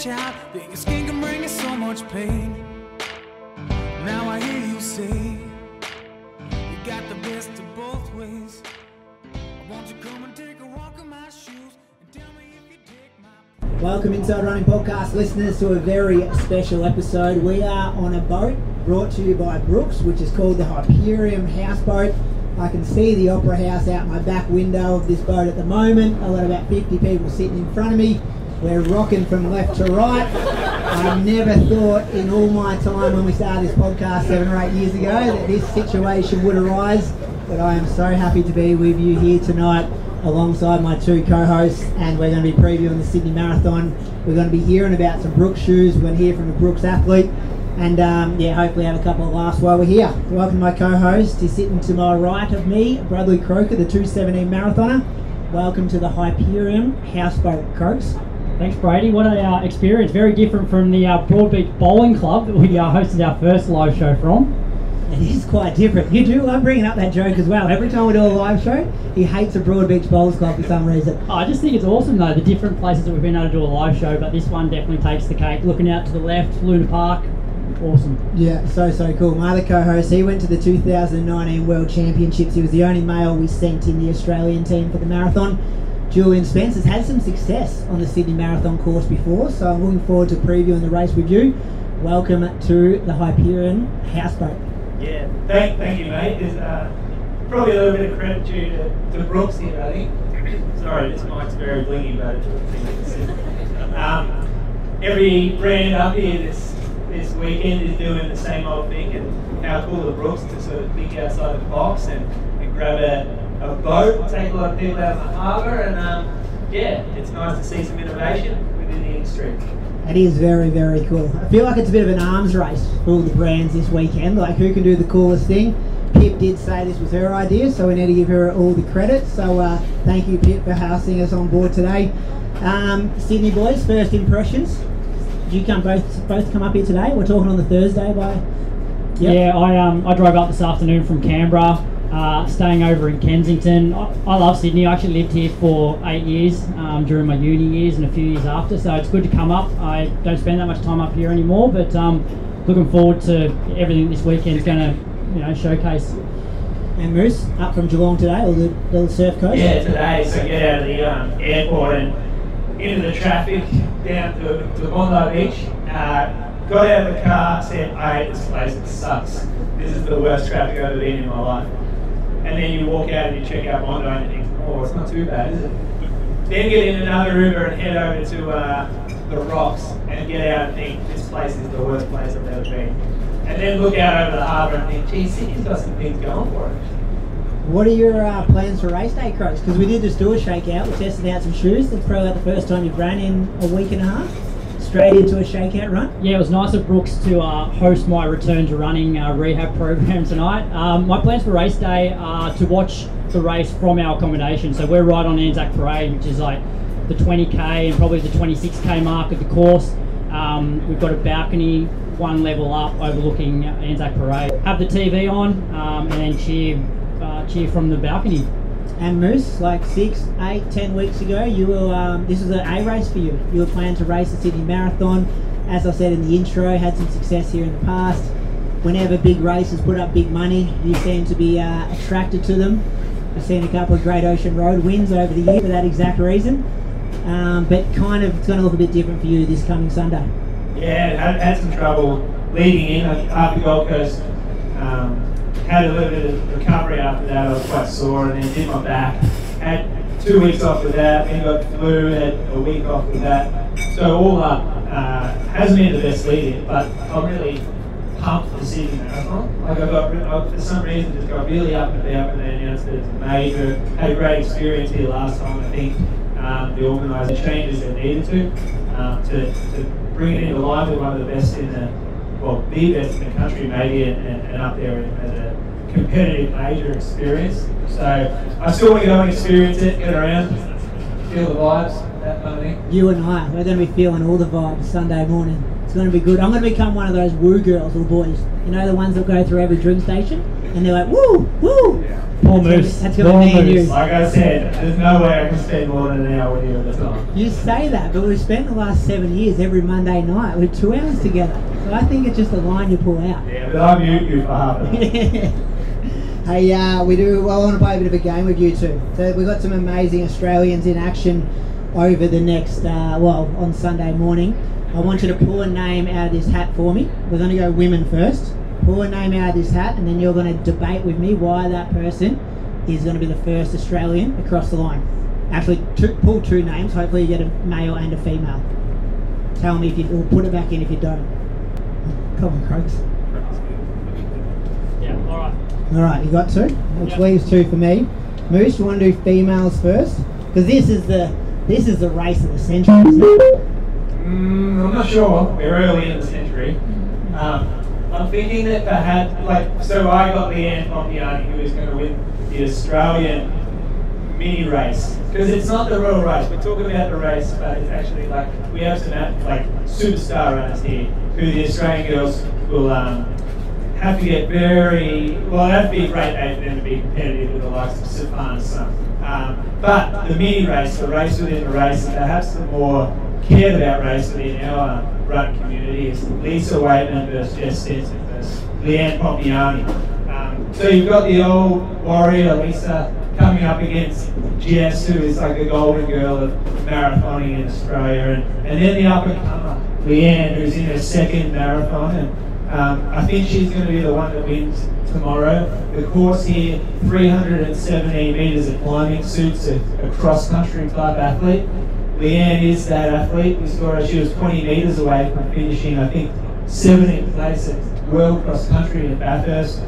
reach out, that your skin can bring you so much pain. Now I hear you say, you got the best of both ways. Won't you come and take a walk in my shoes and tell me if you take my... Welcome Inside Running Podcast listeners to a very special episode. We are on a boat brought to you by Brooks, which is called the Hyperion Houseboat. I can see the Opera House out my back window of this boat at the moment. I've got about 50 people sitting in front of me. We're rocking from left to right. I never thought in all my time when we started this podcast 7 or 8 years ago that this situation would arise, but I am so happy to be with you here tonight alongside my two co-hosts, and we're going to be previewing the Sydney Marathon. We're going to be hearing about some Brooks shoes. We're going to hear from a Brooks athlete, and hopefully have a couple of laughs while we're here. Welcome my co-host. He's sitting to my right of me, Bradley Croker, the 217 marathoner. Welcome to the Hyperion Houseboat, Croaks. Thanks, Brady. What an experience. Very different from the Broadbeach Bowling Club that we hosted our first live show from. It is quite different. You do love bringing up that joke as well. Every time we do a live show, he hates the Broadbeach Bowls Club for some reason. I just think it's awesome, though, the different places that we've been able to do a live show, but this one definitely takes the cake. Looking out to the left, Luna Park, awesome. Yeah, so cool. My other co-host, he went to the 2019 World Championships. He was the only male we sent in the Australian team for the marathon. Julian Spence has had some success on the Sydney Marathon course before, so I'm looking forward to previewing the race with you. Welcome to the Hyperion Houseboat. Yeah, thank you, mate. There's probably a little bit of credit due to Brooks here, I think. Sorry, this mic's very blingy, but every brand up here this weekend is doing the same old thing, and how cool of Brooks to sort of think outside the box and grab a boat, take a lot of people out of the harbour, and it's nice to see some innovation within the industry. It is very, very cool. I feel like it's a bit of an arms race for all the brands this weekend, like who can do the coolest thing. Pip did say this was her idea, so we need to give her all the credit. So thank you, Pip, for housing us on board today. Sydney boys, first impressions. Did you both come up here today? We're talking on the Thursday by... Yep. Yeah, I drove up this afternoon from Canberra, staying over in Kensington. I love Sydney. I actually lived here for 8 years during my uni years and a few years after, so it's good to come up. I don't spend that much time up here anymore, but looking forward to everything this weekend's going to showcase. And Moose, up from Geelong today, or the little surf coast? Yeah, today, so get out of the airport and into the traffic down to Bondi Beach. Got out of the car, said, I hate this place, it sucks. This is the worst traffic I've ever been in my life. And then you walk out and you check out Bondi and you think, oh, it's not too bad, is it? Then get in another Uber and head over to the Rocks and get out and think, this place is the worst place I've ever been. And then look out over the harbour and think, gee, Sydney's got some things going for it. What are your plans for race day, Croaks? Because we did just do a shakeout, we tested out some shoes. That's probably like the first time you've ran in a week and a half. Straight into a shakeout run? Yeah, it was nice of Brooks to host my return to running rehab program tonight. My plans for race day are to watch the race from our accommodation. So we're right on Anzac Parade, which is like the 20k and probably the 26k mark of the course. We've got a balcony one level up overlooking Anzac Parade. Have the TV on and then cheer from the balcony. And Moose, like 6, 8, 10 weeks ago, you were this was an A race for you. You were planning to race the Sydney Marathon. As I said in the intro, had some success here in the past. Whenever big races put up big money, you seem to be attracted to them. I've seen a couple of Great Ocean Road wins over the year for that exact reason. But kind of it's going to look a bit different for you this coming Sunday. Yeah, had some trouble leading in after Gold Coast. Had a little bit of recovery after that. I was quite sore and then did my back. Had 2 weeks off with that, then got flu, had a week off with that. So all up, hasn't been the best leading, but I'm really pumped for the Sydney Marathon. Like I for some reason just got really up and about when they announced that it's major. Had a great experience here last time. I think the organiser changes they needed to bring it into line with one of the best in the best in the country maybe, and up there as a competitive major experience. So I still want to go and experience it, get around, feel the vibes, that kind of thing. You and I, we're going to be feeling all the vibes Sunday morning. It's going to be good. I'm going to become one of those woo girls or boys. You know, the ones that go through every drink station? And they're like, woo, woo. Poor Moose. That's gonna be me and you. Like I said, there's no way I can spend more than an hour with you at a time. You say that, but we've spent the last 7 years every Monday night with 2 hours together. So I think it's just a line you pull out. Yeah, but I mute you for half an hour. Hey, I want to play a bit of a game with you two. So we've got some amazing Australians in action over the next, on Sunday morning. I want you to pull a name out of this hat for me. We're going to go women first. Pull a name out of this hat, and then you're going to debate with me why that person is going to be the first Australian across the line. Actually, pull 2 names. Hopefully you get a male and a female. Tell me if you, or put it back in if you don't. Come on, Croaks. Yeah, alright. Alright, you got 2? Which leaves 2 for me. Moose, you want to do females first? Because this is the race of the century, isn't it? I'm not sure. We're early in the century. I'm thinking that perhaps, so I got Leanne Pompiani, who is going to win the Australian mini race. Because it's not the real race. We're talking about the race, but it's actually we have some superstar runners here who the Australian girls will have to get have to be a great day for them to be competitive with the likes of Safan Sun. But the mini race, the race within the race, and perhaps the more cared about race within our run community is Lisa Waitman versus Jess Stetson versus Leanne Pompiani. So you've got the old warrior Lisa coming up against Jess, who is like the golden girl of marathoning in Australia, and then the up and comer Leanne, who's in her 2nd marathon, and I think she's going to be the one that wins tomorrow. The course here, 317 metres of climbing, suits a cross-country type athlete. Leanne is that athlete. We saw her, she was 20 metres away from finishing, I think, 17th place at World Cross Country in Bathurst.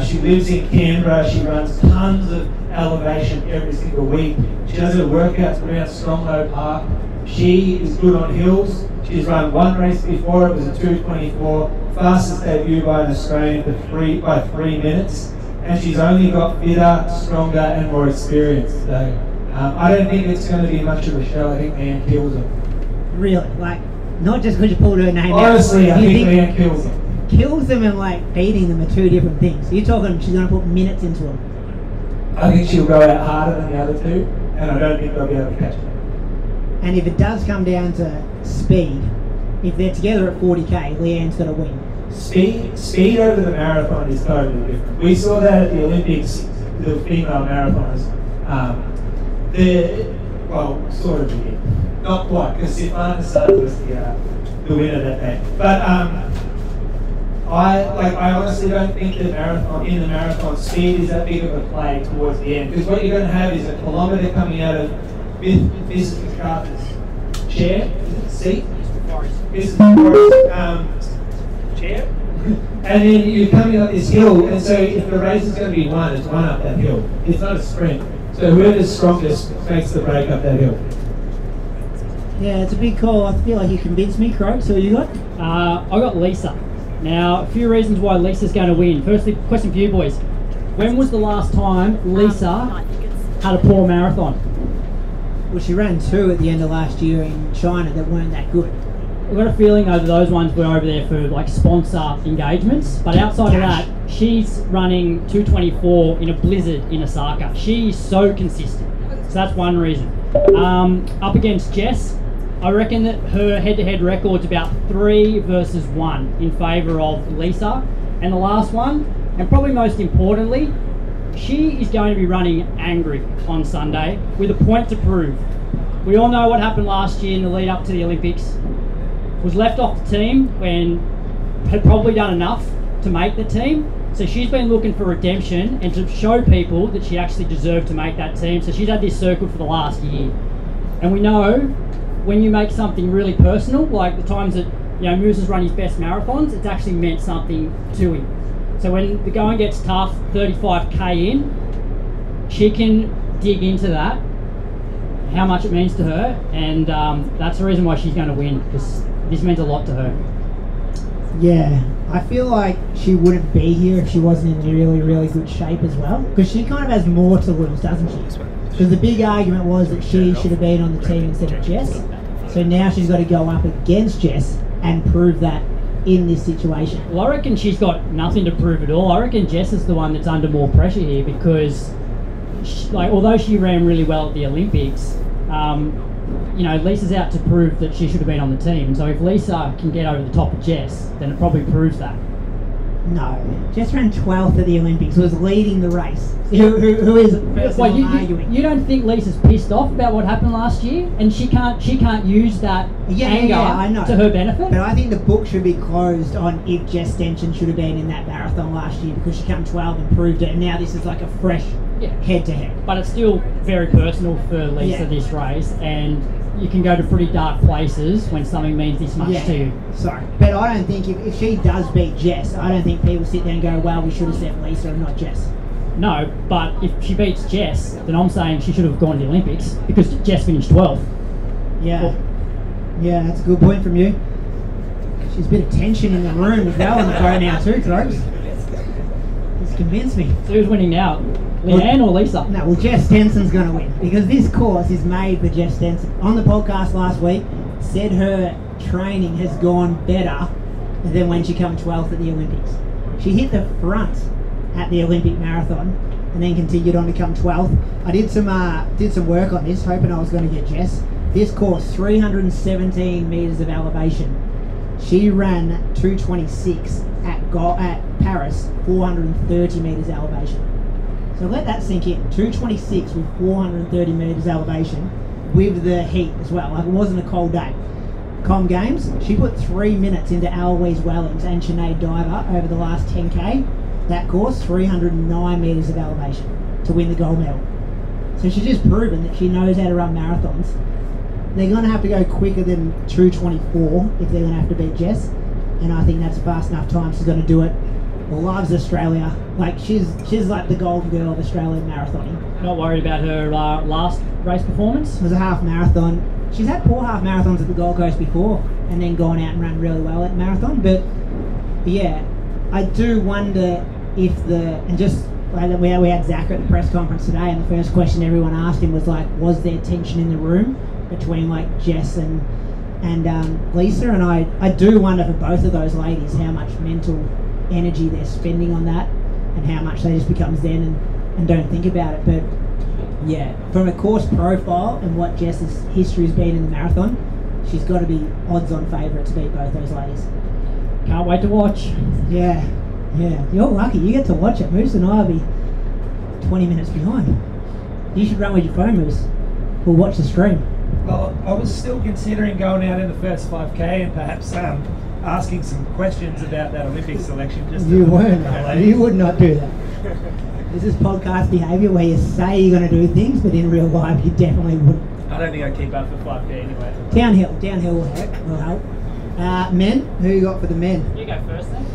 She lives in Canberra. She runs tons of elevation every single week. She does her workouts around Stronglow Park. She is good on hills. She's run 1 race before. It was a 2:24, fastest debut by an Australian by 3 minutes. And she's only got fitter, stronger, and more experience. So I don't think it's going to be much of a show. I think Leanne kills them. Really? Not just because you pulled her name Honestly, out. I think Leanne kills them. Kills them and beating them are 2 different things. You're talking she's going to put minutes into them. I think she'll go out harder than the other 2, and I don't think they'll be able to catch her. And if it does come down to speed, if they're together at 40k, Leanne's got to win. Speed over the marathon is totally different. We saw that at the Olympics, the female marathoners. Sort of did. Not quite, because Sifan Hassan was the winner that day. But I honestly don't think in the marathon speed is that big of a play towards the end, because what you're going to have is a kilometre coming out of Mrs. McCarthy's chair, is it seat? Mrs. Forrest's chair, and then you're coming up this hill, and so if the race is going to be won, it's won up that hill. It's not a sprint. So whoever's strongest makes the break up that hill. Yeah, it's a big call. I feel like you convinced me, Croaks. Who you got? I got Lisa. Now, a few reasons why Lisa's going to win. Firstly, question for you boys. When was the last time Lisa had a poor marathon? Well, she ran 2 at the end of last year in China that weren't that good. I've got a feeling over those ones we're over there for sponsor engagements, but outside of that, she's running 2:24 in a blizzard in Osaka. She's so consistent, so that's one reason. Up against Jess, I reckon that her head-to-head record's about 3 versus 1 in favour of Lisa. And the last one, and probably most importantly, she is going to be running angry on Sunday with a point to prove. We all know what happened last year in the lead up to the Olympics. Was left off the team when had probably done enough to make the team. So she's been looking for redemption and to show people that she actually deserved to make that team. So she's had this circle for the last year. And we know when you make something really personal, like the times that Moose has run his best marathons, it's actually meant something to him. So when the going gets tough, 35k in, she can dig into that, how much it means to her, and that's the reason why she's going to win, because this means a lot to her. Yeah, I feel like she wouldn't be here if she wasn't in really, really good shape as well, because she kind of has more to lose, doesn't she? Because the big argument was that she should have been on the team instead of Jess, so now she's got to go up against Jess and prove that in this situation. Well, I reckon she's got nothing to prove at all. I reckon Jess is the one that's under more pressure here because, although she ran really well at the Olympics, Lisa's out to prove that she should have been on the team. So if Lisa can get over the top of Jess, then it probably proves that. No, Jess ran 12th at the Olympics, was leading the race. Who is the person I'm arguing? You don't think Lisa's pissed off about what happened last year, and she can't use that anger I know. to her benefit? But I think the book should be closed on if Jess Stenson should have been in that marathon last year because she came 12 and proved it, and now this is like a fresh head-to-head. But it's still very personal for Lisa, this race, and you can go to pretty dark places when something means this much to you. Sorry. But I don't think if she does beat Jess, I don't think people sit there and go, well, we should have sent Lisa and not Jess. No, but if she beats Jess, then I'm saying she should have gone to the Olympics because Jess finished 12th. Yeah. Yeah, that's a good point from you. She's a bit of tension in the room as well on the go now too, Brooks. He's convinced me. So who's winning now? Leanne or Lisa? No, well, Jess Stenson's going to win because this course is made for Jess Stenson. On the podcast last week, said her training has gone better than when she came 12th at the Olympics. She hit the front at the Olympic marathon and then continued on to come 12th. I did some work on this, hoping I was going to get Jess. This course, 317 metres of elevation. She ran 226 at Paris, 430 metres elevation. So let that sink in. 226 with 430 metres elevation with the heat as well. Like, it wasn't a cold day. Com Games, she put 3 minutes into Eloise Wellings and Sinead Diver over the last 10k. That course, 309 metres of elevation to win the gold medal. So she's just proven that she knows how to run marathons. They're going to have to go quicker than 224 if they're going to have to beat Jess. And I think that's fast enough time she's going to do it. Loves Australia. Like, she's like the golden girl of Australian marathoning. Not worried about her last race performance? It was a half marathon. She's had poor half marathons at the Gold Coast before and then gone out and run really well at marathon. But yeah, I do wonder if we had Zach at the press conference today, and the first question everyone asked him was like, was there tension in the room between like Jess and Lisa? And I do wonder for both of those ladies how much mental energy they're spending on that and how much they just become zen and don't think about it. But yeah, from a course profile and what Jess's history has been in the marathon, she's got to be odds-on favourite to beat both those ladies. Can't wait to watch. Yeah, you're lucky. You get to watch it. Moose and I will be 20 minutes behind. You should run with your phone, Moose. We'll watch the stream. Well, I was still considering going out in the first 5k and perhaps asking some questions about that Olympic selection. You weren't. You would not do that. This is podcast behaviour where you say you're going to do things, but in real life you definitely wouldn't. I don't think I'd keep up for 5k anyway. Downhill will help. Men, who you got for the men? You go first then.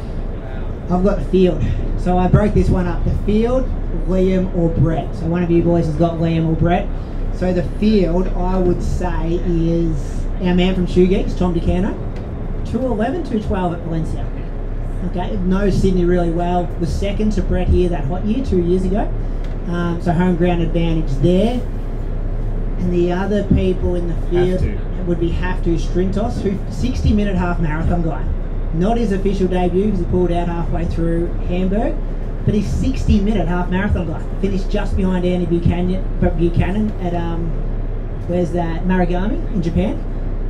I've got the field. So I broke this one up. The field, Liam or Brett. So one of you boys has got Liam or Brett. So the field, I would say, is our man from Shoe Geeks, Tom DeCano. 211, 212 at Valencia. Okay, knows Sydney really well. Was second to Brett here that hot year, 2 years ago. So home ground advantage there. And the other people in the field would be Strintos, who 60-minute half marathon guy. Not his official debut because he pulled out halfway through Hamburg, but he's 60-minute half marathon guy. Finished just behind Andy Buchanan at where's that, Marugami in Japan,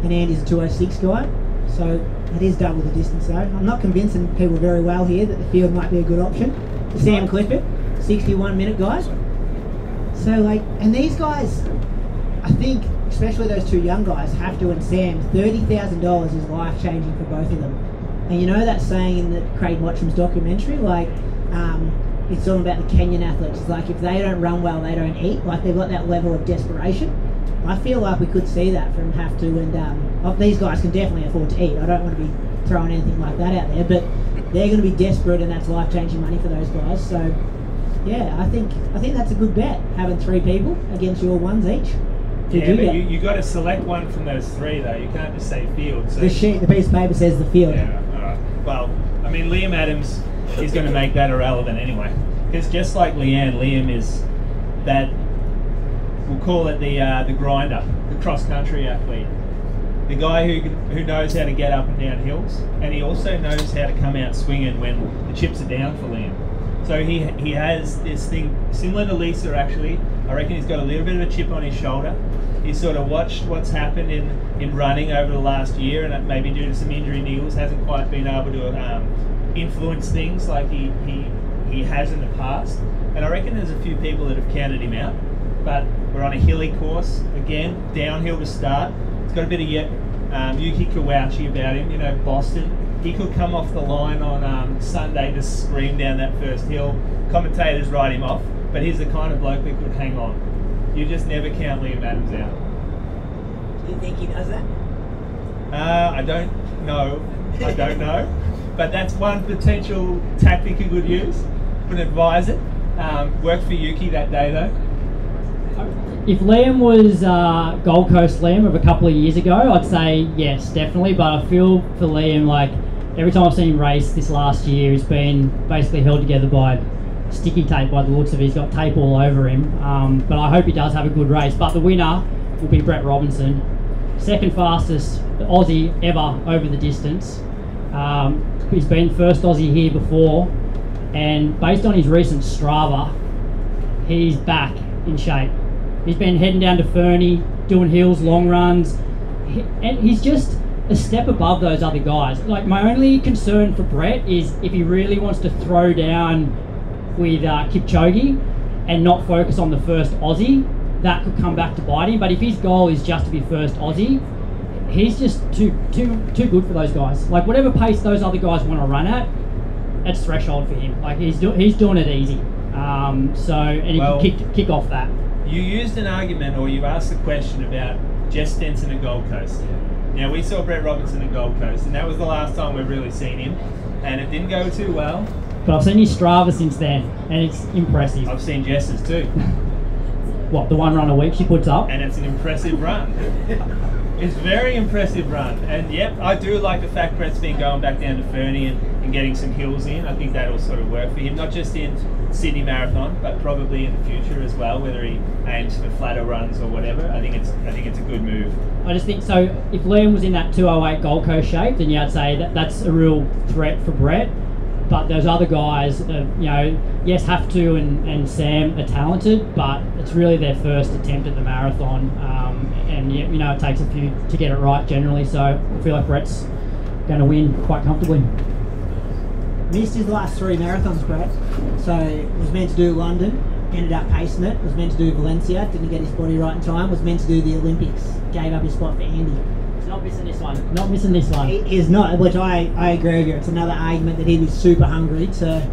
and Andy's a 206 guy. So it is double the distance though. I'm not convincing people very well here that the field might be a good option. Sam Clifford, 61-minute guys. So and these guys, I think, especially those two young guys, have to, and Sam, $30,000 is life-changing for both of them. And you know that saying in the Craig Watcham's documentary, it's all about the Kenyan athletes. It's like if they don't run well, they don't eat. Like they've got that level of desperation. I feel like we could see that from Have to, and these guys can definitely afford to eat. I don't want to be throwing anything like that out there, but they're going to be desperate, and that's life-changing money for those guys. So yeah, I think that's a good bet, having 3 people against your ones each. Yeah, but you got to select one from those 3 though. You can't just say field. So the piece of paper says the field. Yeah, alright. Well, I mean, Liam Adams is going to make that irrelevant anyway. Because just like Leanne, Liam is that, we'll call it the grinder, the cross-country athlete. the guy who knows how to get up and down hills, and he also knows how to come out swinging when the chips are down for Liam. So he has this thing similar to Lisa actually. I reckon he's got a little bit of a chip on his shoulder. He's sort of watched what's happened in running over the last year, and maybe due to some injury niggles hasn't quite been able to influence things like he has in the past. And I reckon there's a few people that have counted him out. But we're on a hilly course, again, downhill to start. It's got a bit of Yuki Kawauchi about him, you know, Boston. He could come off the line on Sunday to scream down that first hill. Commentators write him off, but he's the kind of bloke that could hang on. You just never count Liam Adams out. Do you think he does that? I don't know. But that's one potential tactic he could use. Wouldn't advise it. Worked for Yuki that day though. If Liam was Gold Coast Liam of a couple of years ago, I'd say yes, definitely. But I feel for Liam, like every time I've seen him race this last year, he's been basically held together by sticky tape by the looks of it. He's got tape all over him. But I hope he does have a good race. But the winner will be Brett Robinson, second fastest Aussie ever over the distance. He's been first Aussie here before, and based on his recent Strava, he's back in shape. He's been heading down to Fernie, doing hills, long runs, and he's just a step above those other guys. Like, my only concern for Brett is if he really wants to throw down with Kipchoge and not focus on the first Aussie, that could come back to bite him. But if his goal is just to be first Aussie, he's just too good for those guys. Like, whatever pace those other guys want to run at, it's threshold for him. Like, he's doing it easy. And he can kick off that. You used an argument, or you asked a question about Jess Stenson at Gold Coast. Now, we saw Brett Robinson at Gold Coast, and that was the last time we've really seen him, and it didn't go too well. But I've seen his Strava since then, and it's impressive. I've seen Jess's too. What, the 1 run a week she puts up? And it's an impressive run. It's a very impressive run. And yep, I do like the fact Brett's been going back down to Fernie and getting some hills in. I think that'll sort of work for him, not just in Sydney Marathon, but probably in the future as well, whether he aims for flatter runs or whatever. I think it's a good move. I just think so. If Liam was in that 208 Gold Coast shape, then yeah, I'd say that's a real threat for Brett. But those other guys, yes, Have-To and Sam are talented, but it's really their first attempt at the marathon. It takes a few to get it right generally, so I feel like Brett's going to win quite comfortably. Missed his last 3 marathons, Brett. So was meant to do London, ended up pacing it. Was meant to do Valencia, didn't get his body right in time. Was meant to do the Olympics, gave up his spot for Andy. He's not missing this one. Not missing this one. He is not, which I agree with you. It's another argument that he was super hungry to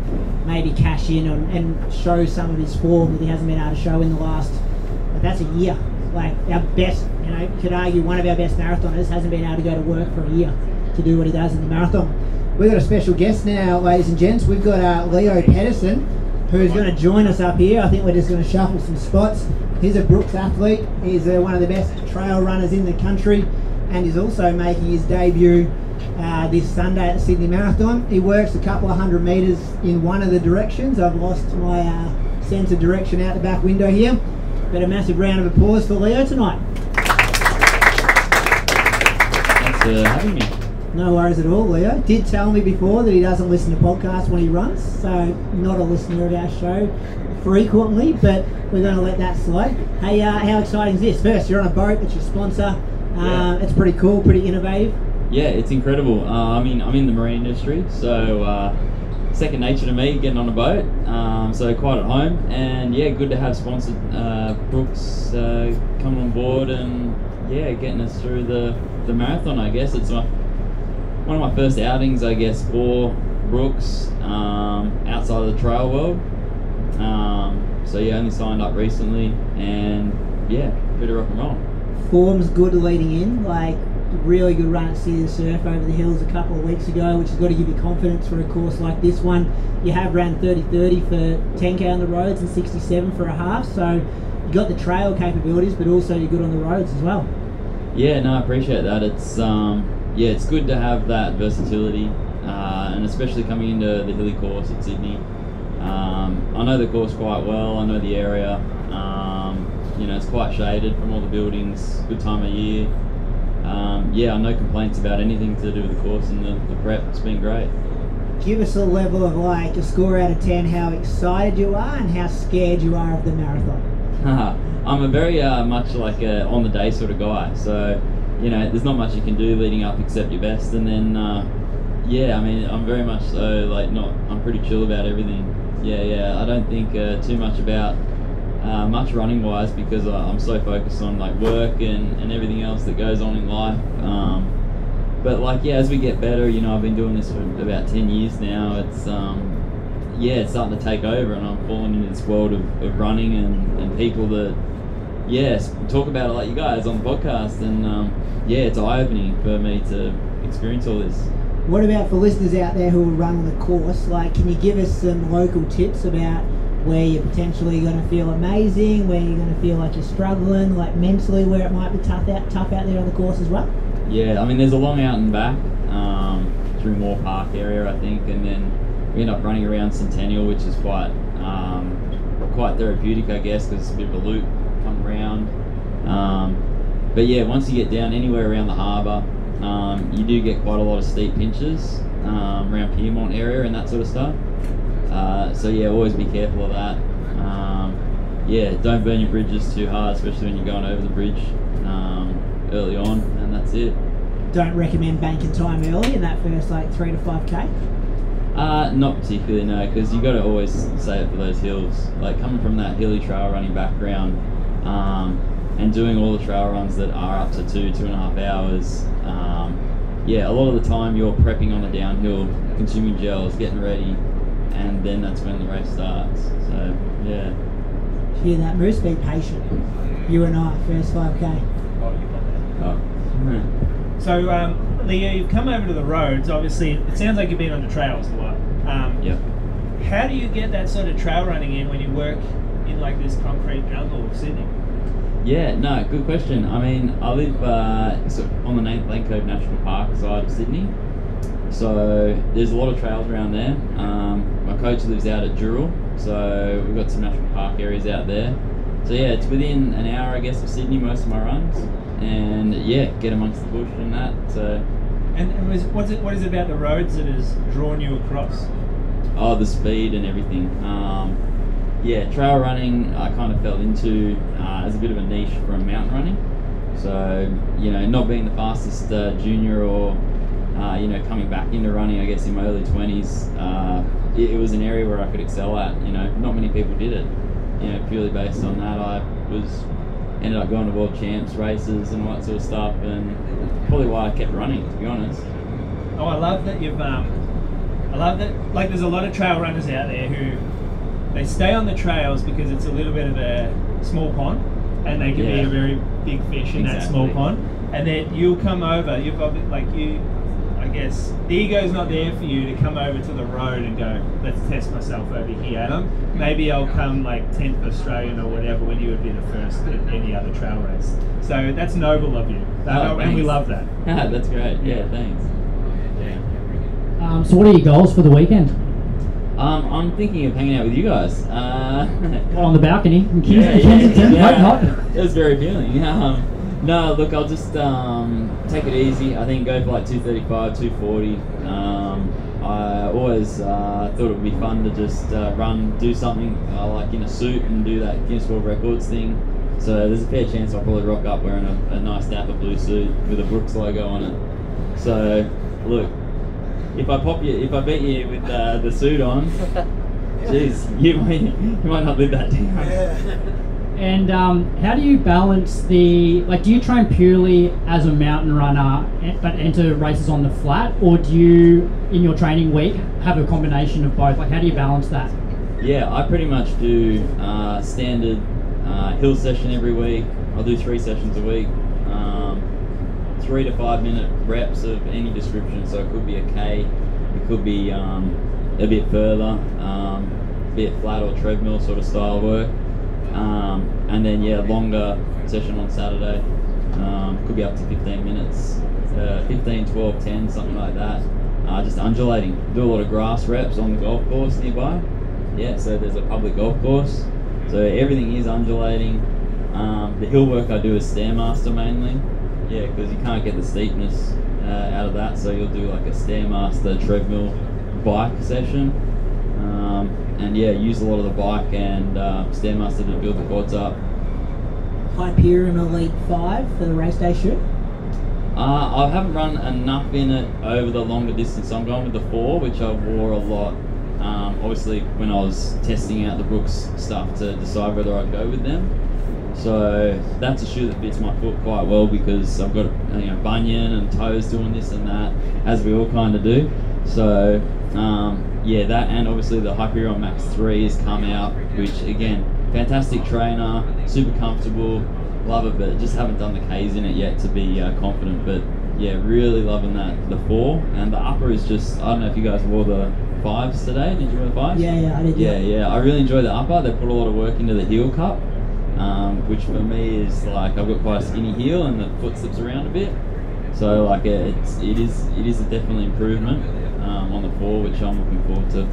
maybe cash in and show some of his form that he hasn't been able to show in the last. But that's a year. Like, our best, you could argue one of our best marathoners hasn't been able to go to work for a year to do what he does in the marathon. We've got a special guest now, ladies and gents. We've got Leo Peterson, who's going to join us up here. I think we're just going to shuffle some spots. He's a Brooks athlete. He's one of the best trail runners in the country, and he's also making his debut this Sunday at the Sydney Marathon. He works a couple of 100 metres in one of the directions. I've lost my sense of direction out the back window here. But a massive round of applause for Leo tonight. Thanks for having me. No worries at all, Leo. Did tell me before that he doesn't listen to podcasts when he runs, so not a listener of our show frequently, but we're going to let that slide. Hey, how exciting is this? First, you're on a boat, it's your sponsor. It's pretty cool, pretty innovative. Yeah, it's incredible. I'm in the marine industry, so second nature to me, getting on a boat, so quite at home, and yeah, good to have sponsored Brooks coming on board and yeah, getting us through the marathon. I guess it's one of my first outings, I guess, for Brooks outside of the trail world. So yeah, only signed up recently, and yeah, ready to rock and roll. Form's good leading in, like really good run at Sea of Surf over the hills a couple of weeks ago, which has got to give you confidence for a course like this one. You have ran 30-30 for 10k on the roads and 67 for a half, so you got the trail capabilities, but also you're good on the roads as well. Yeah, no, I appreciate that. It's it's good to have that versatility, and especially coming into the hilly course at Sydney. I know the course quite well. I know the area. It's quite shaded from all the buildings. Good time of year. yeah, no complaints about anything to do with the course and the prep. It's been great. Give us a level of like a score out of 10, how excited you are and how scared you are of the marathon. I'm a very much like a on the day sort of guy, so you know there's not much you can do leading up except your best, and then yeah, I mean I'm very much so like I'm pretty chill about everything. Yeah, I don't think too much about much running wise because I'm so focused on like work and everything else that goes on in life. But like yeah, as we get better, you know, I've been doing this for about 10 years now. It's yeah, it's starting to take over, and I'm falling into this world of running and people that talk about it like you guys on the podcast, and yeah, it's eye-opening for me to experience all this. What about for listeners out there who will run on the course? Like, can you give us some local tips about where you're potentially going to feel amazing, where you're going to feel like you're struggling, like mentally, where it might be tough out there on the course as well? Yeah, I mean, there's a long out and back through Moore Park area, I think, and then we end up running around Centennial, which is quite therapeutic, I guess, because it's a bit of a loop come around. But yeah, once you get down anywhere around the harbour, you do get quite a lot of steep pinches around Piedmont area and that sort of stuff. So yeah, always be careful of that. Yeah, don't burn your bridges too hard, especially when you're going over the bridge early on, and that's it. Don't recommend banking time early in that first like 3 to 5k? Not particularly, no, because you got to always save it for those hills. Like coming from that hilly trail running background and doing all the trail runs that are up to 2.5 hours. Yeah, a lot of the time you're prepping on the downhill, consuming gels, getting ready, and then that's when the race starts. So yeah. Hear that, Moose? Be patient. You and I, first 5k. Oh. So, Leo, you've come over to the roads. Obviously, it sounds like you've been on the trails a lot. Yeah. How do you get that sort of trail running in when you work in like this concrete jungle of Sydney? Yeah, no, good question. I mean, I live sort of on the Lane Cove National Park side of Sydney, so there's a lot of trails around there. My coach lives out at Dural, so we've got some national park areas out there. So yeah, it's within an hour, I guess, of Sydney, most of my runs, and yeah, get amongst the bush and that. So. And what is it about the roads that has drawn you across? Oh, the speed and everything. Yeah, trail running I kind of fell into as a bit of a niche from mountain running. So, you know, not being the fastest junior or, you know, coming back into running, I guess, in my early 20s, it was an area where I could excel at. You know, not many people did it. You know, purely based on that, I ended up going to world champs races and all that sort of stuff, and probably why I kept running, to be honest. Oh, I love that you've, I love that, like there's a lot of trail runners out there who, they stay on the trails because it's a little bit of a small pond, and they can be a very big fish in that small pond, and then you'll come over, I guess, the ego's not there for you to come over to the road and go, let's test myself over here. And maybe I'll come like 10th Australian or whatever when you would be the first in any other trail race. So that's noble of you. And we love that. That's great. Yeah, thanks. Yeah. So what are your goals for the weekend? I'm thinking of hanging out with you guys. On the balcony in Kensington? Yeah. It was very appealing. No, look, I'll just take it easy. I think go for like 2:35, 2:40. I always thought it would be fun to just do something like in a suit and do that Guinness World Records thing. So there's a fair chance I'll probably rock up wearing a nice dapper blue suit with a Brooks logo on it. So look, if I beat you with the suit on, jeez, you might not live that down. And how do you balance do you train purely as a mountain runner but enter races on the flat, or do you, in your training week, have a combination of both? Like, how do you balance that? Yeah, I pretty much do standard hill session every week. I'll do 3 sessions a week, 3 to 5 minute reps of any description. So it could be a K, it could be a bit further, be it flat or treadmill sort of style work. And then longer session on Saturday, could be up to 15 minutes, 15, 12, 10, something like that. Just undulating. Do a lot of grass reps on the golf course nearby. Yeah, so there's a public golf course, so everything is undulating. The hill work I do is Stairmaster mainly, Yeah, because you can't get the steepness out of that, so you'll do like a Stairmaster treadmill bike session, and yeah, use a lot of the bike and Stairmaster to build the quads up. Hyperion Elite 5 for the race day shoe? I haven't run enough in it over the longer distance. I'm going with the 4, which I wore a lot. Obviously, when I was testing out the Brooks stuff to decide whether I'd go with them. So that's a shoe that fits my foot quite well because I've got bunion and toes doing this and that, as we all kind of do. So yeah, that, and obviously the Hyperion Max 3 has come out, which again, fantastic trainer, super comfortable, love it, but just haven't done the K's in it yet to be confident. But yeah, really loving that, the 4, and the upper is just, I don't know if you guys wore the 5s today. Did you wear the 5s? Yeah, I did. Yeah, I really enjoy the upper. They put a lot of work into the heel cup, which for me is like, I've got quite a skinny heel and the foot slips around a bit. So like it is a definitely improvement on the 4, which I'm looking forward to.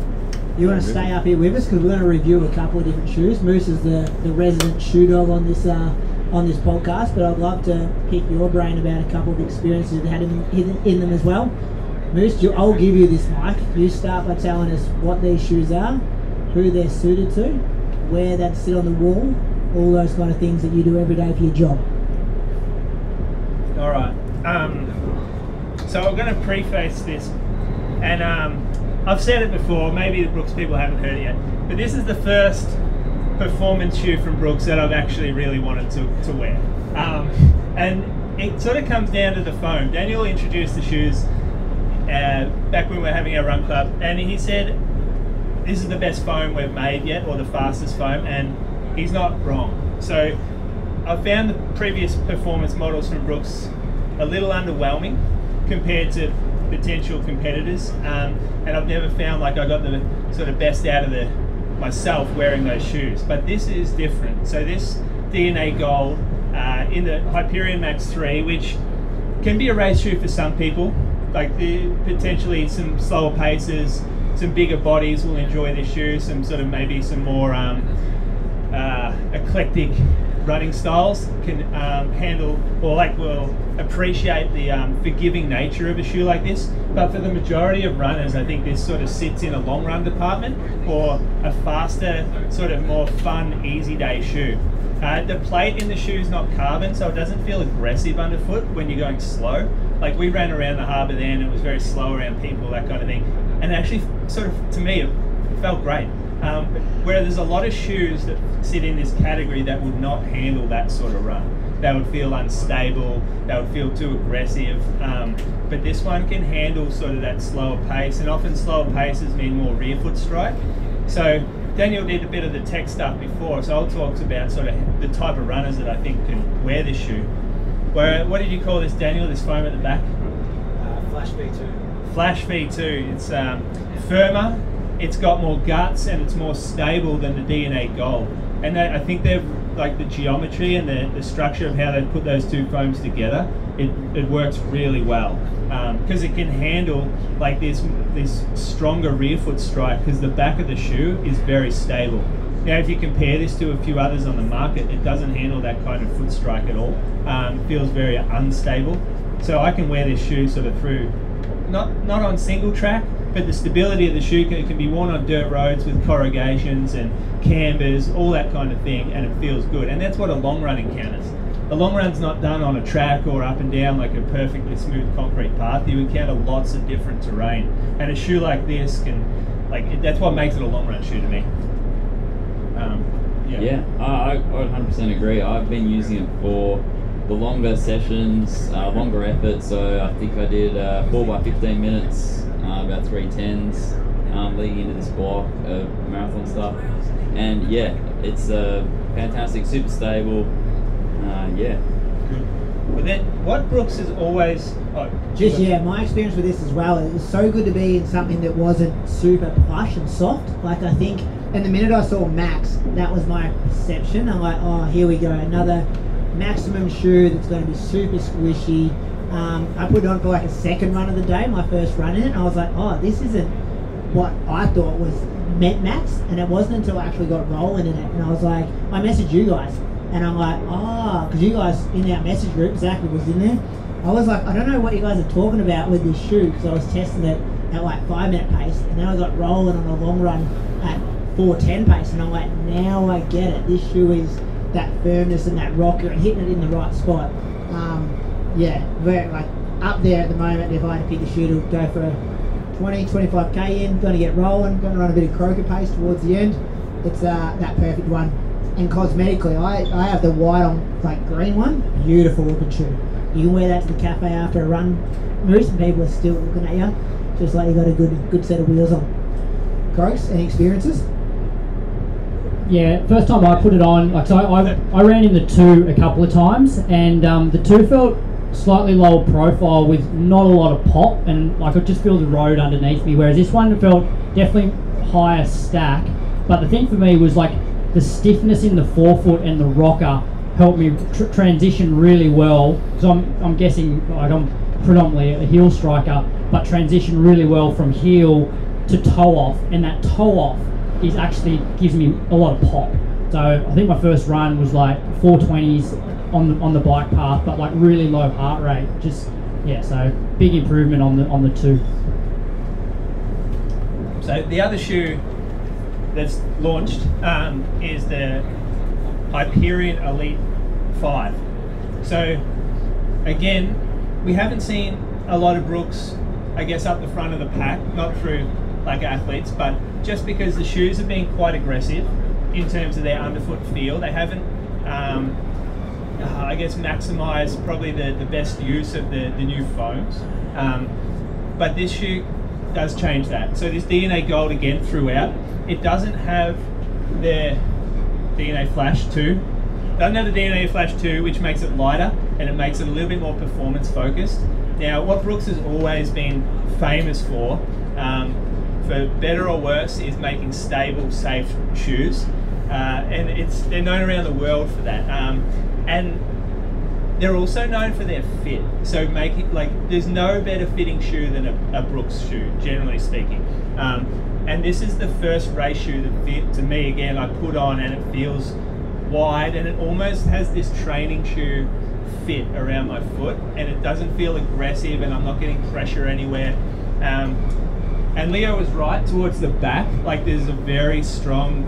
You want to stay up here with us because we're going to review a couple of different shoes. Moose is the resident shoe dog on this podcast, but I'd love to pick your brain about a couple of experiences you've had in them as well. Moose, I'll give you this mic. You start by telling us what these shoes are, who they're suited to, where they'd sit on the wall, all those kind of things that you do every day for your job. All right. So I'm going to preface this, and I've said it before, maybe the Brooks people haven't heard it yet, but this is the first performance shoe from Brooks that I've actually really wanted to wear. And it sort of comes down to the foam. Daniel introduced the shoes back when we were having our run club, and he said this is the best foam we've made yet, or the fastest foam, and he's not wrong. So I found the previous performance models from Brooks a little underwhelming compared to potential competitors, and I've never found like I got the sort of best out of myself wearing those shoes. But this is different. So this DNA Gold in the Hyperion Max 3, which can be a race shoe for some people, like potentially some slower paces, some bigger bodies will enjoy this shoe, maybe some more eclectic running styles can handle, or will appreciate the forgiving nature of a shoe like this. But for the majority of runners, I think this sort of sits in a long run department or a faster, sort of more fun, easy day shoe. The plate in the shoe is not carbon, so it doesn't feel aggressive underfoot when you're going slow. Like we ran around the harbour then, it was very slow around people, that kind of thing. And actually, sort of, to me, it felt great. Where there's a lot of shoes that sit in this category that would not handle that sort of run. They would feel unstable, they would feel too aggressive, but this one can handle sort of that slower pace, and often slower paces mean more rear foot strike. So Daniel did a bit of the tech stuff before, so I'll talk about sort of the type of runners that I think can wear this shoe. What did you call this, Daniel, this foam at the back? Flash V2. Flash V2, it's firmer, it's got more guts, and it's more stable than the DNA Gold. And I think they've, like the geometry and the structure of how they put those two foams together, it works really well. Because it can handle like this stronger rear foot strike, because the back of the shoe is very stable. Now if you compare this to a few others on the market, it doesn't handle that kind of foot strike at all. It feels very unstable. So I can wear this shoe sort of through, not on single track, but the stability of the shoe can be worn on dirt roads with corrugations and cambers, all that kind of thing, and it feels good. And that's what a long run encounters. A long run's not done on a track or up and down like a perfectly smooth concrete path. You encounter lots of different terrain, and a shoe like this can, that's what makes it a long run shoe to me. Yeah, I 100% agree. I've been using it for the longer sessions, longer effort. So I think I did 4 by 15 minutes, about 3:10s, leading into this block of marathon stuff. And yeah, it's fantastic, super stable. Yeah. But then, what Brooks is always... my experience with this as well, it was so good to be in something that wasn't super plush and soft. Like I think, and the minute I saw Max, that was my perception. I'm like, oh, here we go, another maximum shoe that's going to be super squishy. I put it on for like a second run of the day, my first run in it, and I was like, oh, this isn't what I thought was meant Max. And it wasn't until I actually got rolling in it, and I was like, I messaged you guys, And I'm like, because you guys in our message group, Zachary was in there. I was like, I don't know what you guys are talking about with this shoe, because I was testing it at like 5-minute pace, and then I got rolling on a long run at 4:10 pace, and I'm like, now I get it. This shoe is that firmness and that rocker and hitting it in the right spot. Very like up there at the moment. If I had to pick a shoe to go for 20-25k in, going to get rolling, going to run a bit of croaker pace towards the end, it's that perfect one. And cosmetically, I have the white on like green one, beautiful looking shoe. You can wear that to the cafe after a run, Moose, and people are still looking at you, just like you got a good set of wheels on. Gross, any experiences? Yeah, first time I put it on, like, so I ran in the 2 a couple of times, and the 2 felt slightly lower profile with not a lot of pop, and like I just feel the road underneath me, whereas this one felt definitely higher stack. But the thing for me was like the stiffness in the forefoot and the rocker helped me transition really well, because I'm guessing like I'm predominantly a heel striker, but transition really well from heel to toe off, and that toe off is actually gives me a lot of pop. So I think my first run was like 420s on the bike path, but like really low heart rate. Just so big improvement on the 2. So the other shoe that's launched is the Hyperion Elite 5. So again, we haven't seen a lot of Brooks, I guess, up the front of the pack, not through like athletes, but just because the shoes have been quite aggressive in terms of their underfoot feel. They haven't, I guess, maximised probably the best use of the new foams. But this shoe does change that. So this DNA Gold again throughout. It doesn't have the DNA Flash 2. Doesn't have the DNA Flash 2, which makes it lighter and it makes it a little bit more performance focused. Now, what Brooks has always been famous for better or worse, is making stable, safe shoes, and they're known around the world for that. And they're also known for their fit. So there's no better fitting shoe than a Brooks shoe, generally speaking. And this is the first race shoe that fit, to me, again, I put on and it feels wide, and it almost has this training shoe fit around my foot, and it doesn't feel aggressive, and I'm not getting pressure anywhere. And Leo was right, towards the back, like there's a very strong,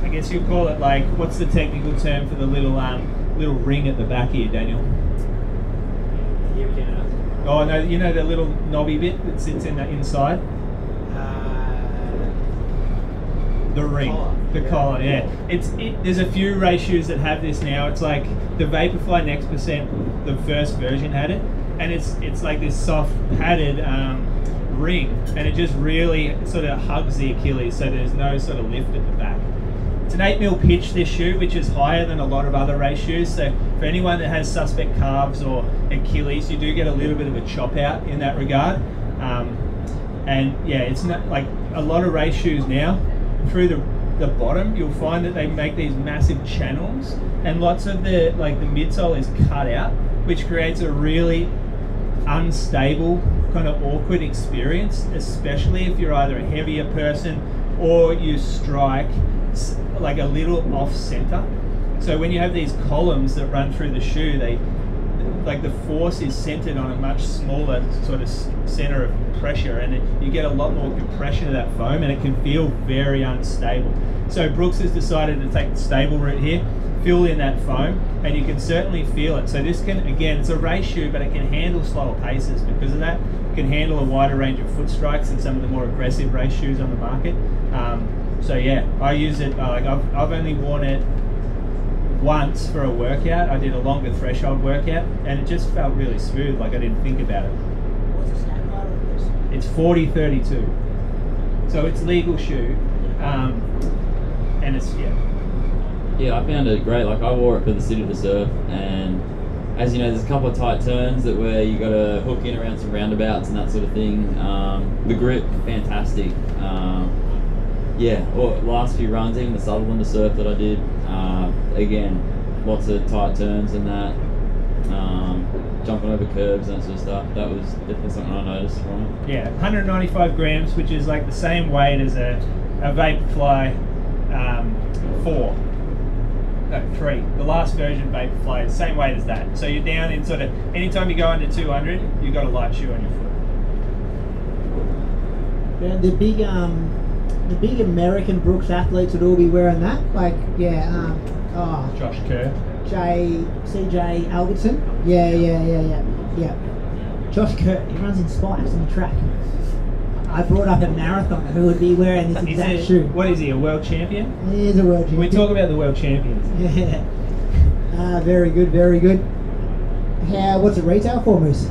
I guess you'd call it like, what's the technical term for the little ring at the back here, Daniel? Oh no, you know the little knobby bit that sits in the inside? The ring, the collar, yeah. There's a few race shoes that have this now. It's like the Vaporfly Next Percent, the first version had it, and it's like this soft padded ring, and it just really sort of hugs the Achilles, so there's no sort of lift at the back. It's an 8mm pitch, this shoe, which is higher than a lot of other race shoes. So for anyone that has suspect calves or Achilles, you do get a little bit of a chop out in that regard. And yeah, it's not like a lot of race shoes now. Through the bottom, you'll find that they make these massive channels, and lots of the midsole is cut out, which creates a really unstable, kind of awkward experience, especially if you're either a heavier person or you strike like a little off center. So when you have these columns that run through the shoe, the force is centered on a much smaller sort of center of pressure, and you get a lot more compression of that foam, and it can feel very unstable. So Brooks has decided to take the stable route here, fill in that foam, and you can certainly feel it. So this can, again, it's a race shoe, but it can handle slower paces because of that. It can handle a wider range of foot strikes than some of the more aggressive race shoes on the market. So yeah, I use it, I've only worn it once for a workout. I did a longer threshold workout, and it just felt really smooth, like I didn't think about it. What's the snap height of this? It's 40-32, so it's legal shoe, and it's Yeah, I found it great. Like I wore it for the city to surf, and as you know, there's a couple of tight turns where you got to hook in around some roundabouts and that sort of thing. The grip, fantastic. Last few runs, even the Sutherland surf that I did, again, lots of tight turns and that, jumping over curbs and that sort of stuff. That was definitely something I noticed from it. Yeah, 195 grams, which is like the same weight as a Vaporfly 4. No, 3. The last version Vaporfly, same weight as that. So you're down in sort of, anytime you go under 200, you've got a light shoe on your foot. Yeah, the big American Brooks athletes would all be wearing that. Like, yeah, Josh Kerr. CJ Albertson. Yeah. Josh Kerr, he runs in spikes on the track. I brought up a marathoner who would be wearing this exact shoe. What is he, a world champion? He is a world champion. We talk about the world champions. Yeah. Very good, very good. What's it retail for, Moose?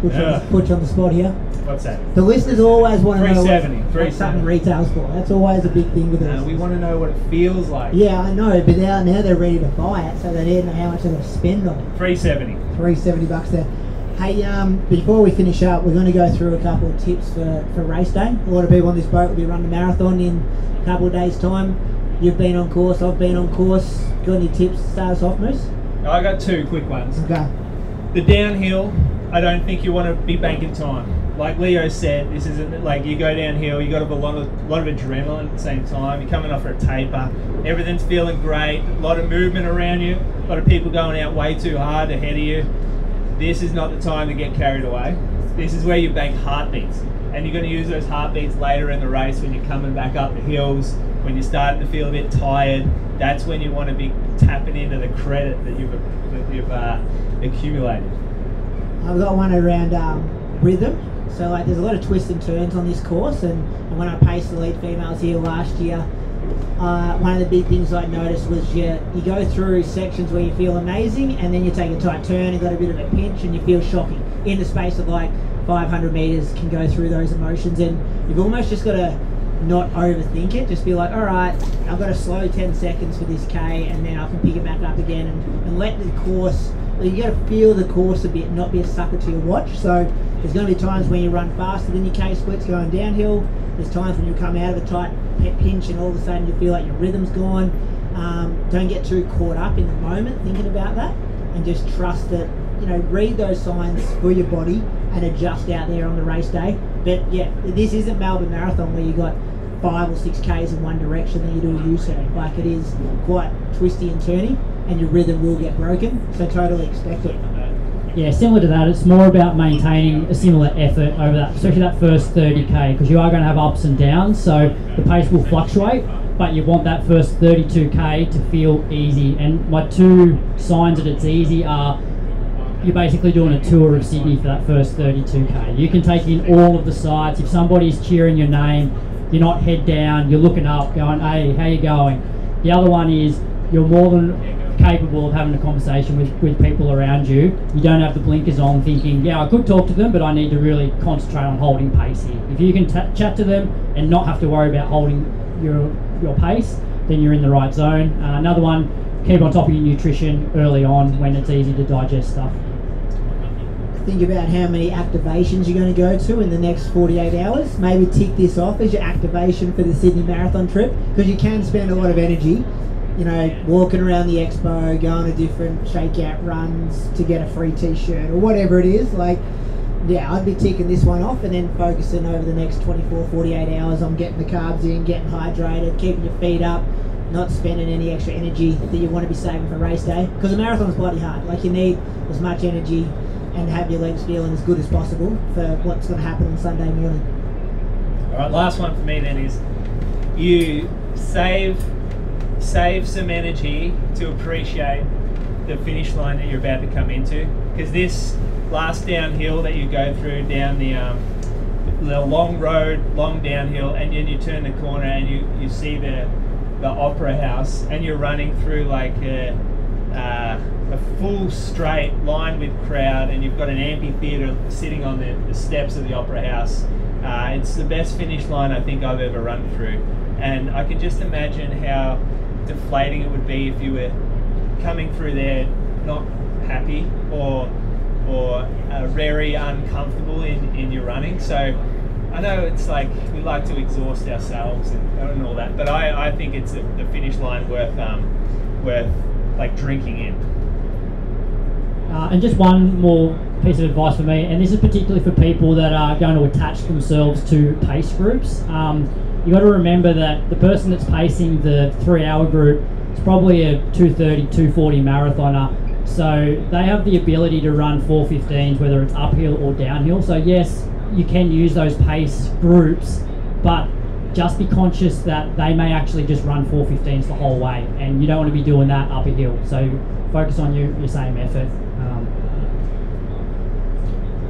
Put you on the spot here. What's that? The listeners always want to know what something retails for. That's always a big thing with us. We want to know what it feels like. Yeah, I know, but now they're ready to buy it, so they need to know how much they're going to spend on it. $370 there. Hey, before we finish up, we're going to go through a couple of tips for race day. A lot of people on this boat will be running a marathon in a couple of days' time. You've been on course, I've been on course. Got any tips to start us off, Moose? I got 2 quick ones. Okay. The downhill, I don't think you want to be banking time. Like Leo said, this isn't like you go downhill, you got a lot of adrenaline at the same time. You're coming off for a taper, everything's feeling great, a lot of movement around you, a lot of people going out way too hard ahead of you. This is not the time to get carried away. This is where you bank heartbeats, and you're going to use those heartbeats later in the race when you're coming back up the hills, when you're starting to feel a bit tired. That's when you want to be tapping into the credit that you've accumulated. I've got one around rhythm. So like there's a lot of twists and turns on this course, and when I paced the lead females here last year, one of the big things I noticed was you go through sections where you feel amazing, and then you take a tight turn and got a bit of a pinch and you feel shocking. In the space of like 500 metres can go through those emotions, and you've almost just got to not overthink it. Just be like, all right, I've got to slow 10 seconds for this K, and then I can pick it back up again, and let the course, you got to feel the course a bit, not be a sucker to your watch. So there's going to be times when you run faster than your K splits going downhill. There's times when you come out of a tight pinch and all of a sudden you feel like your rhythm's gone. Don't get too caught up in the moment thinking about that, and just trust that, read those signs for your body and adjust out there on the race day. But yeah, this isn't Melbourne Marathon where you got 5 or 6 Ks in one direction, then you do a U-turn. Like, it is quite twisty and turny, and your rhythm will get broken, so totally expect it. Yeah, similar to that, it's more about maintaining a similar effort over that, especially that first 30k, because you are going to have ups and downs, so the pace will fluctuate, but you want that first 32k to feel easy. And my 2 signs that it's easy are, you're basically doing a tour of Sydney for that first 32k. You can take in all of the sights. If somebody's cheering your name, you're not head down, you're looking up going, hey, how you going? The other one is, you're more than capable of having a conversation with people around you. You don't have the blinkers on thinking, yeah, I could talk to them, but I need to really concentrate on holding pace here. If you can chat to them and not have to worry about holding your pace, then you're in the right zone. Another one, keep on top of your nutrition early on when it's easy to digest stuff. Think about how many activations you're going to go to in the next 48 hours. Maybe tick this off as your activation for the Sydney Marathon trip, because you can spend a lot of energy, walking around the expo, going to different shakeout runs to get a free t-shirt or whatever it is. Like, yeah, I'd be ticking this one off and then focusing over the next 24, 48 hours on getting the carbs in, getting hydrated, keeping your feet up, not spending any extra energy that you want to be saving for race day. Because a marathon's bloody hard. Like, you need as much energy and have your legs feeling as good as possible for what's going to happen on Sunday morning. All right, last one for me then is, you save some energy to appreciate the finish line that you're about to come into, because this last downhill that you go through down the long road, long downhill, and then you turn the corner and you see the opera house, and you're running through like a full straight line with crowd, and you've got an amphitheatre sitting on the steps of the opera house. It's the best finish line I think I've ever run through, and I can just imagine how deflating it would be if you were coming through there not happy or very uncomfortable in your running. So I know it's like we like to exhaust ourselves and all that, but I think it's the finish line worth like drinking in. And just one more piece of advice for me, and this is particularly for people that are going to attach themselves to pace groups. You got to remember that the person that's pacing the 3-hour group It's probably a 2:30, 2:40 marathoner. So they have the ability to run 4:15s, whether it's uphill or downhill. So yes, you can use those pace groups, but just be conscious that they may actually just run 4:15s the whole way, and you don't want to be doing that up a hill. So focus on your same effort.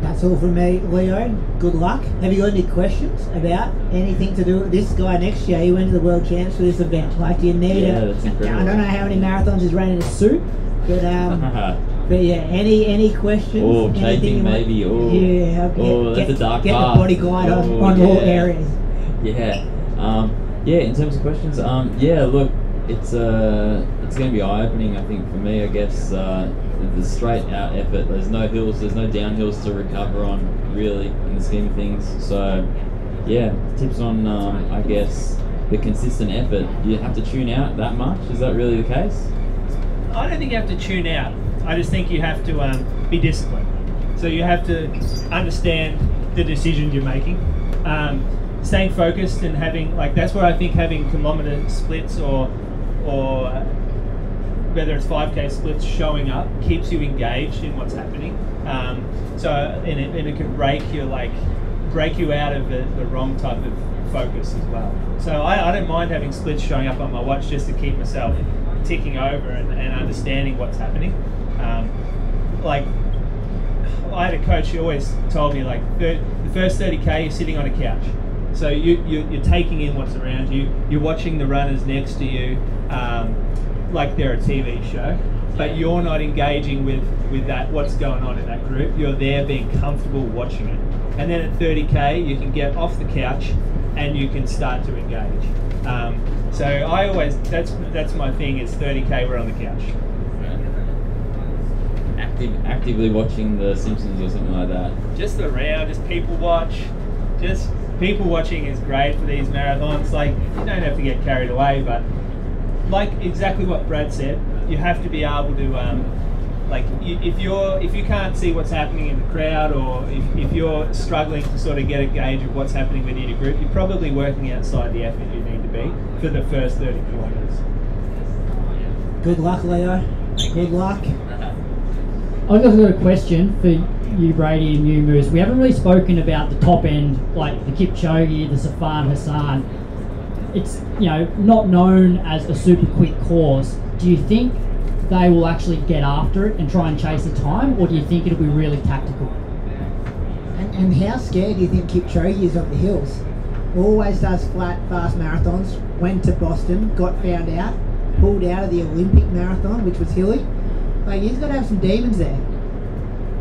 That's all from me, Leo. Good luck. Have you got any questions about anything to do with this guy next year? He went to the World Champs for this event. Like, do you need That's incredible. I don't know how many marathons he's ran in a suit, but but yeah, any questions? Oh, Anything shaping you want- maybe. Oh, Yeah, that's a dark get path. the body guide on all areas. Yeah. Yeah, in terms of questions, yeah, look, it's going to be eye-opening, I think, for me, I guess. The straight-out effort, there's no hills, there's no downhills to recover on, really, in the scheme of things. So, yeah, tips on, I guess, the consistent effort. Do you have to tune out that much? Is that really the case? I don't think you have to tune out. I just think you have to be disciplined. So you have to understand the decisions you're making. Staying focused and having, like, that's where I think having kilometre splits or whether it's 5K splits showing up keeps you engaged in what's happening. And it can break you out of the wrong type of focus as well. So I don't mind having splits showing up on my watch just to keep myself ticking over and understanding what's happening. Like, I had a coach who always told me, like, the first 30K you're sitting on a couch. So you're taking in what's around you, you're watching the runners next to you, like they're a TV show, but you're not engaging with that, what's going on in that group. You're there being comfortable watching it. And then at 30K, you can get off the couch and you can start to engage. So I always, that's my thing, is 30K, we're on the couch. Actively watching The Simpsons or something like that. Just around, just people watch. Just people watching is great for these marathons. Like, you don't have to get carried away, but like exactly what Brad said, you have to be able to, if you can't see what's happening in the crowd, or if you're struggling to sort of get a gauge of what's happening within your group, you're probably working outside the effort you need to be for the first 30 kilometres. Good luck, Leo. Good luck. I've got a question for you, Brady, and you, Moose. We haven't really spoken about the top end, like the Kipchoge, the Safan Hassan. It's, not known as a super quick course. Do you think they will actually get after it and try and chase the time, or do you think it'll be really tactical? And how scared do you think Kipchoge is of the hills? Always does flat, fast marathons. Went to Boston, got found out, pulled out of the Olympic marathon, which was hilly. Like, he's got to have some demons there.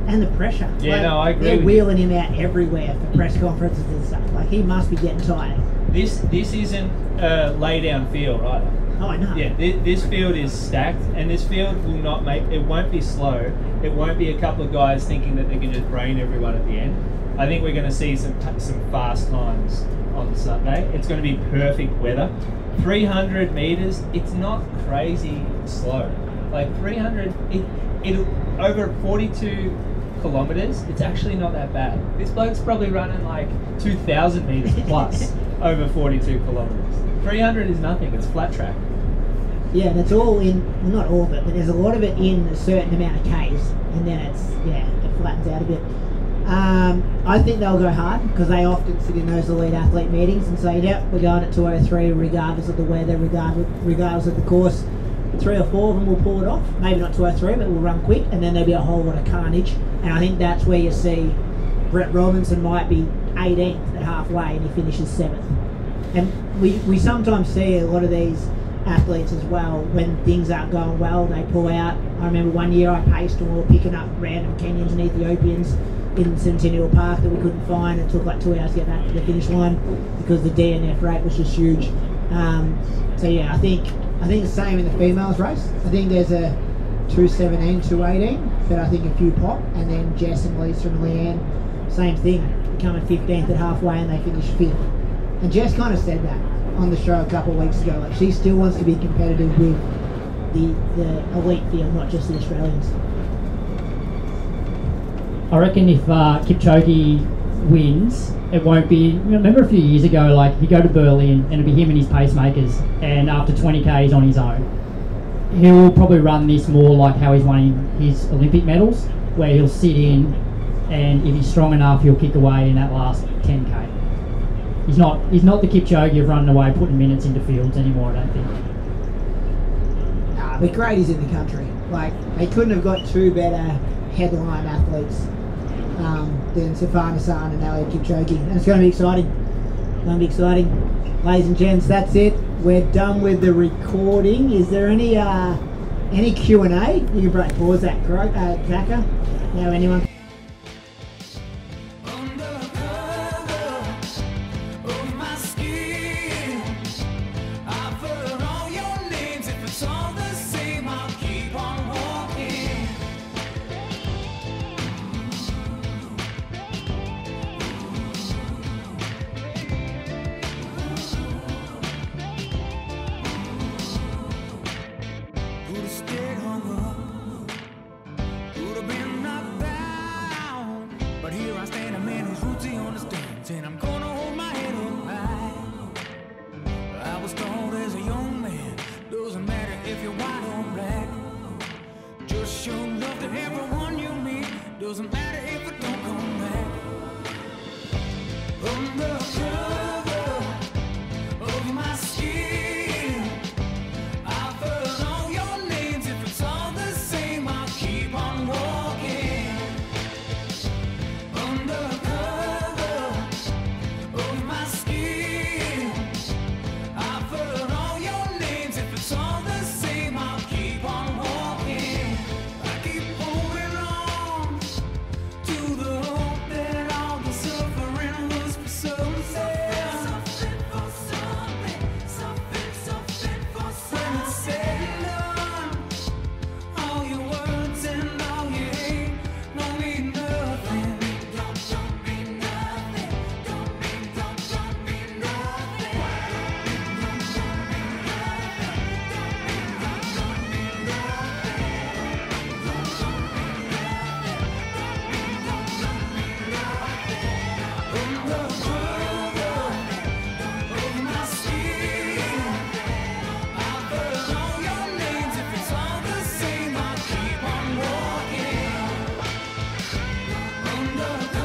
And the pressure. Yeah, no, I agree. They're with wheeling him out everywhere for press conferences and stuff. Like, he must be getting tired. This isn't a lay down field either. Oh, I know. Yeah, this field is stacked, and this field will not it won't be slow. It won't be a couple of guys thinking that they can just brain everyone at the end. I think we're going to see some fast times on Sunday. It's going to be perfect weather. 300 meters, it's not crazy slow. Like 300, it'll over 42 kilometers, it's actually not that bad. This bloke's probably running like 2,000 meters plus over 42 kilometers. 300 is nothing, it's flat track. Yeah, and it's all in, well, not all of it, but there's a lot of it in a certain amount of Ks, and then it flattens out a bit. I think they'll go hard, because they often sit in those elite athlete meetings and say, yep, we're going at 203 regardless of the weather, regardless of the course. 3 or 4 of them will pull it off. Maybe not 203, but we'll run quick, and then there'll be a whole lot of carnage. And I think that's where you see Brett Robinson might be 18th at halfway, and he finishes 7th. And we sometimes see a lot of these athletes as well, when things aren't going well, they pull out. I remember one year I paced and we were picking up random Kenyans and Ethiopians in Centennial Park that we couldn't find. It took like 2 hours to get back to the finish line because the DNF rate was just huge. So yeah, I think the same in the females race. I think there's a 217, 218, but I think a few pop, and then Jess and Lisa and Leanne, same thing, becoming 15th at halfway and they finish 5th. And Jess kind of said that on the show a couple of weeks ago. Like, she still wants to be competitive with the elite field, not just the Australians. I reckon if Kipchoge wins, it won't be. Remember a few years ago, like he'd go to Berlin and it'd be him and his pacemakers, and after 20k he's on his own. he'll probably run this more like how he's won his Olympic medals, where he'll sit in, and if he's strong enough, he'll kick away in that last 10k. He's not the Kipchoge of running away, putting minutes into fields anymore, I don't think. But great he's in the country. Like, they couldn't have got two better headline athletes than Safana and Elliot Kipchoge. And it's going to be exciting. Ladies and gents, that's it. We're done with the recording. Is there any Q&A? You can pause that, Zaka. Now anyone? Doesn't matter if it don't come back. Undercover of my skin, I've heard all your names. If it's all the same, I'll keep on walking. Undercover of my skin, I've heard all your names. If it's all the same, I'll keep on walking. I keep holding on to the hope that all the suffering was for something. Something for something. Something for something. When it's said and done, all your words and all your hate don't mean nothing. Don't mean nothing. Don't mean nothing. Don't mean nothing. Undercover